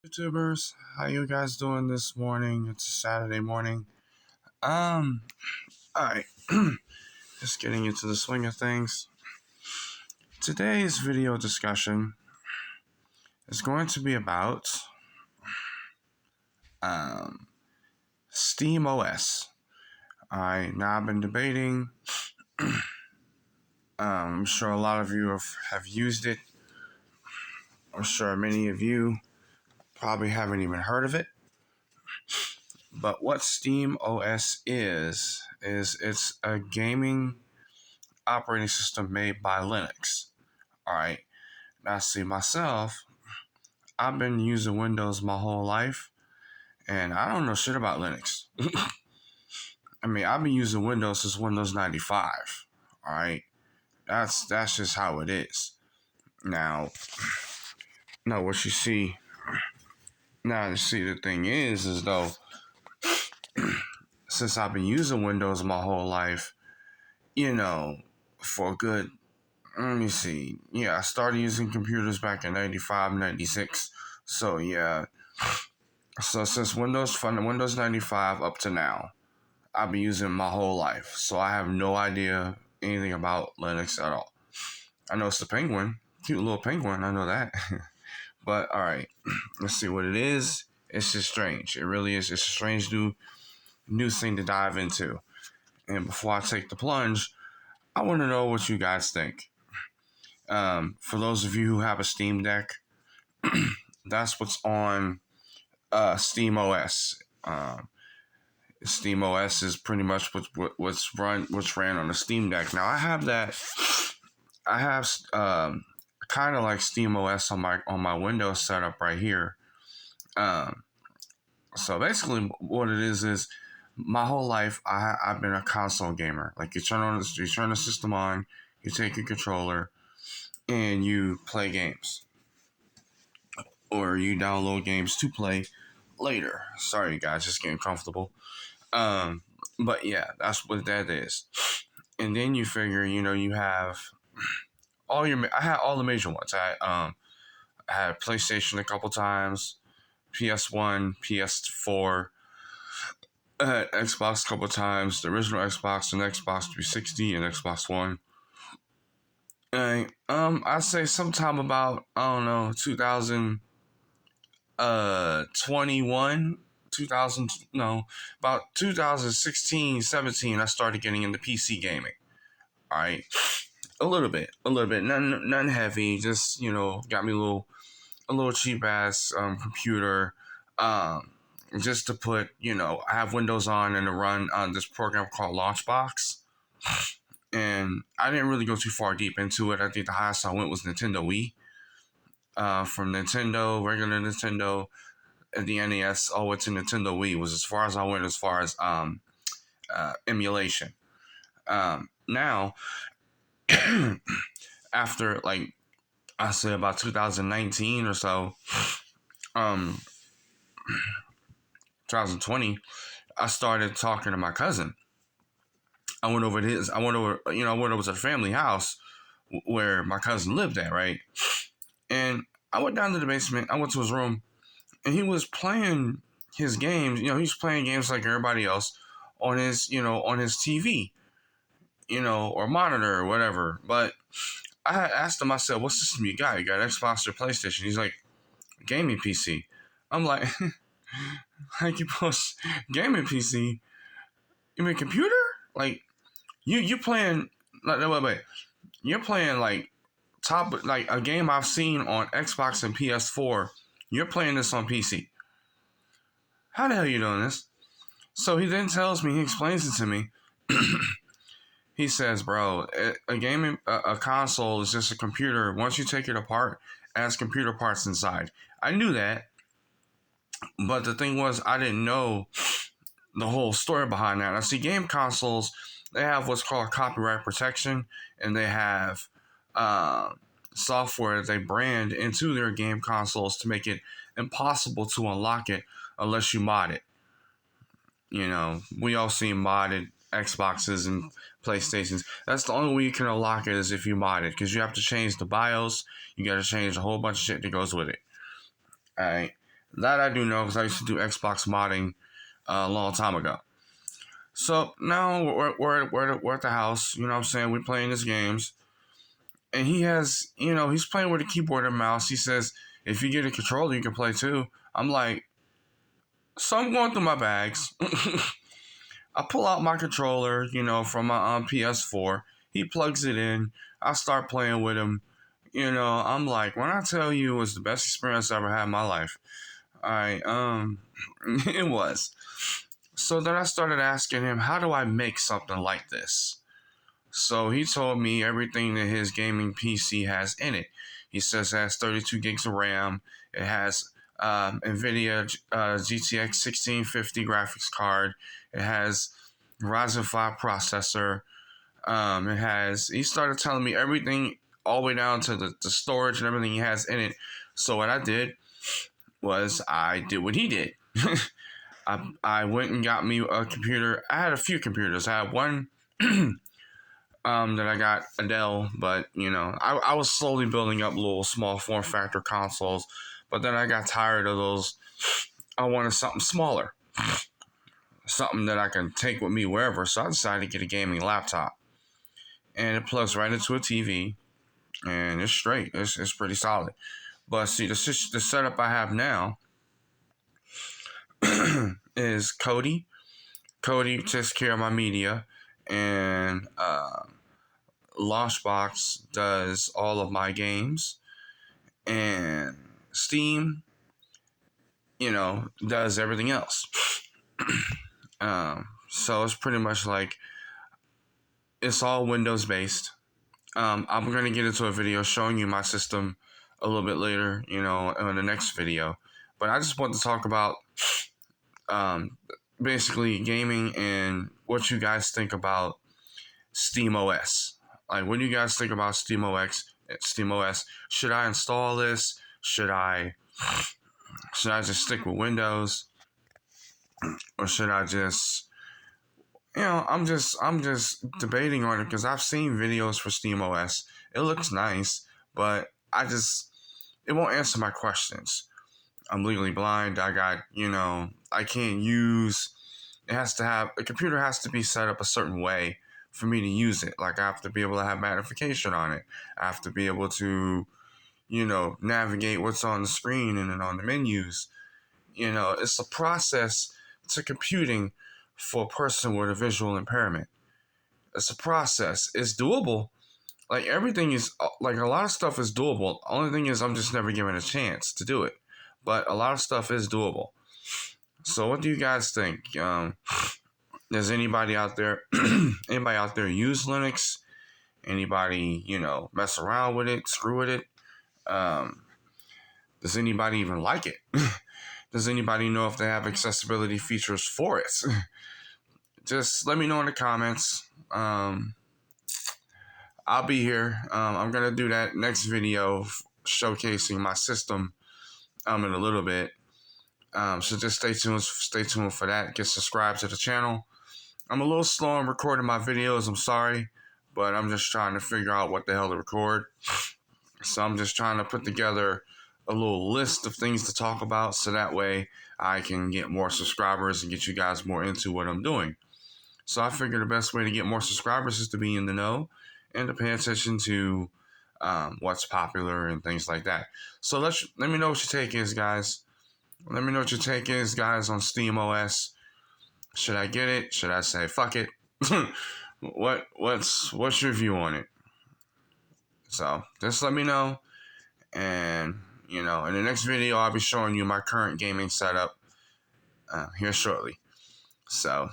YouTubers, how you guys doing this morning? It's a Saturday morning. Um, alright, just getting into the swing of things. Today's video discussion is going to be about SteamOS. Alright, now I've been debating. I'm sure a lot of you have used it. I'm sure many of you probably haven't even heard of it. But what SteamOS is it's a gaming operating system made by Linux. Alright, now see myself, I've been using Windows my whole life, and I don't know shit about Linux. I mean, I've been using Windows since Windows 95. Alright, that's just how it is. Now what you see, the thing is though, since I've been using Windows my whole life, for a good, let me see. Yeah, I started using computers back in 95, 96. So, yeah. So, since from the Windows 95 up to now, I've been using it my whole life. So, I have no idea anything about Linux at all. I know it's the penguin. Cute little penguin. I know that. But, alright. Let's see what it is. It's just strange. It really is. It's a strange new thing to dive into. And before I take the plunge, I want to know what you guys think. For those of you who have a Steam Deck, that's what's on SteamOS. SteamOS is pretty much what's ran on the Steam Deck. Now I have that. I have kind of like SteamOS on my Windows setup right here. So basically, what it is my whole life I've been a console gamer. Like you turn the system on, you take your controller, and you play games. Or you download games to play later. Sorry guys, just getting comfortable. But yeah, that's what that is. And then you figure, you have I had all the major ones. I had PlayStation a couple times, PS1, PS4, Xbox a couple times, the original Xbox, and Xbox 360, and Xbox One. And I'd say sometime about, I don't know, 2021, about 2016, 17, I started getting into PC gaming. All right, a little bit, none heavy, just got me a little cheap ass computer, just to put, I have Windows on and to run on this program called Launchbox. And I didn't really go too far deep into it. I think the highest I went was Nintendo Wii. From Nintendo, regular Nintendo, and the NES, all the way to Nintendo Wii was as far as I went as far as emulation. Now, after I say about 2019 or so, 2020, I started talking to my cousin. I went over to the family house where my cousin lived at, right? And I went down to the basement. I went to his room, and he was playing his games. He was playing games like everybody else on his TV, or monitor or whatever. But I had asked him, I said, "What system you got? You got Xbox or PlayStation?" He's like, "Gaming PC." I'm like, "Like you post gaming PC? You mean computer? Like you playing? Wait. You're playing like a game I've seen on Xbox and PS4. You're playing this on PC. How the hell are you doing this?" So he then tells me, he explains it to me. He says, "Bro, a console is just a computer. Once you take it apart, it has computer parts inside." I knew that, but the thing was, I didn't know the whole story behind that. I see game consoles, they have what's called copyright protection, and they have software they brand into their game consoles to make it impossible to unlock it unless you mod it. We all see modded Xboxes and PlayStations. That's the only way you can unlock it is if you mod it, because you have to change the BIOS. You got to change a whole bunch of shit that goes with it. All right. That I do know because I used to do Xbox modding a long time ago. So now we're at the house. You know what I'm saying? We're playing his games. And he has, he's playing with a keyboard and mouse. He says, if you get a controller, you can play too. I'm like, so I'm going through my bags. I pull out my controller, from my PS4. He plugs it in. I start playing with him. I'm like, when I tell you it was the best experience I ever had in my life, it was. So then I started asking him, how do I make something like this? So he told me everything that his gaming PC has in it. He says it has 32 gigs of RAM. It has NVIDIA GTX 1650 graphics card. It has Ryzen 5 processor. He started telling me everything all the way down to the storage and everything he has in it. So what I did was I did what he did. I went and got me a computer. I had a few computers. I had one that I got a Dell, but I was slowly building up little small form factor consoles, but then I got tired of those. I wanted something smaller, something that I can take with me wherever. So I decided to get a gaming laptop, and it plugs right into a TV, and it's straight. It's pretty solid. But see, the setup I have now is Kodi. Kodi takes care of my media, and Launchbox does all of my games, and Steam, does everything else. So it's pretty much like it's all Windows based. I'm going to get into a video showing you my system a little bit later, in the next video. But I just want to talk about basically gaming and what you guys think about SteamOS. Like, what do you guys think about SteamOS? Should I install this? Should I just stick with Windows? Or should I just, I'm just debating on it because I've seen videos for SteamOS. It looks nice, but it won't answer my questions. I'm legally blind. I got, I can't use, a computer has to be set up a certain way for me to use it. Like, I have to be able to have magnification on it. I have to be able to, navigate what's on the screen and on the menus. It's a process to computing for a person with a visual impairment. It's a process. It's doable. Like, everything is, like, a lot of stuff is doable. Only thing is, I'm just never given a chance to do it. But a lot of stuff is doable. So what do you guys think? Does anybody out there use Linux? Anybody, mess around with it, screw with it? Does anybody even like it? Does anybody know if they have accessibility features for it? Just let me know in the comments. I'll be here. I'm going to do that next video showcasing my system in a little bit. So just stay tuned for that. Get subscribed to the channel. I'm a little slow in recording my videos. I'm sorry, but I'm just trying to figure out what the hell to record. So I'm just trying to put together a little list of things to talk about so that way I can get more subscribers and get you guys more into what I'm doing. So I figure the best way to get more subscribers is to be in the know and to pay attention to what's popular and things like that. So let me know what your take is, guys. Let me know what your take is, guys, on SteamOS. Should I get it? Should I say fuck it? What's your view on it? So just let me know. And in the next video, I'll be showing you my current gaming setup here shortly. So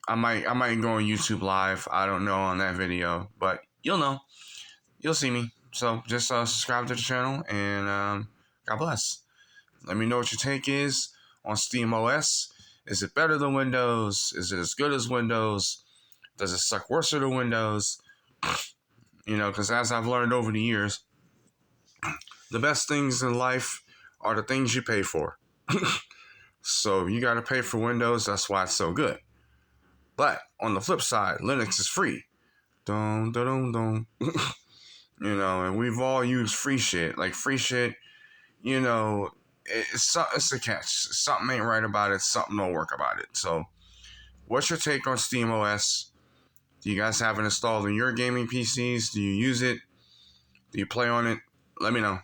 I might go on YouTube Live. I don't know on that video, but you'll know. You'll see me. So just subscribe to the channel, and God bless. Let me know what your take is on SteamOS. Is it better than Windows? Is it as good as Windows? Does it suck worse than Windows? Because as I've learned over the years, the best things in life are the things you pay for. So you got to pay for Windows. That's why it's so good. But on the flip side, Linux is free. Dun, dun, dun, dun. And we've all used free shit. Like, free shit, it's a catch. Something ain't right about it. Something don't work about it. So, what's your take on SteamOS? Do you guys have it installed in your gaming PCs? Do you use it? Do you play on it? Let me know.